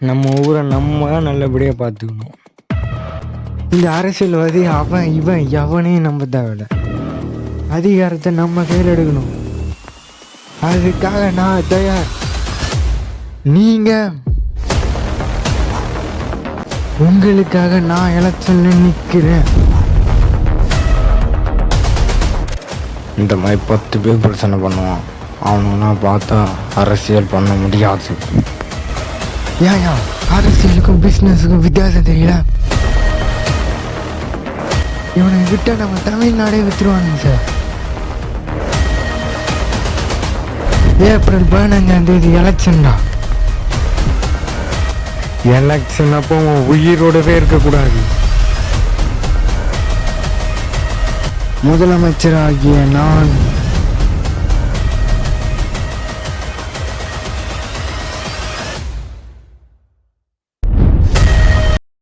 நம்ம ஊரை நம்ம தான் நல்லபடியாக பார்த்துக்கணும். இந்த அரசியல்வாதி அவன் இவன் எவனையும் நம்ப தேவையில்ல. அதிகாரத்தை நம்ம கையில் எடுக்கணும். அதுக்காக நான் தயார். நீங்க உங்களுக்காக நான் எலெக்ஷன்ல நிற்கிறேன். இந்த மாதிரி 10 பேர் பிரச்சனை பண்ணுவான். அவனுங்களாம் பார்த்தா அரசியல் பண்ண முடியாது. ஏன் அரசியலுக்கும் பிஸ்னஸுக்கும் வித்தியாசம் தெரியல? இவனை விட்ட நம்ம தமிழ்நாடே வித்துருவானுங்க சார். ஏப்ரல் 15 எலெக்ஷன்டா. எலெக்ஷன் அப்போ உயிரோடவே இருக்கக்கூடாது. முதலமைச்சராகிய நான்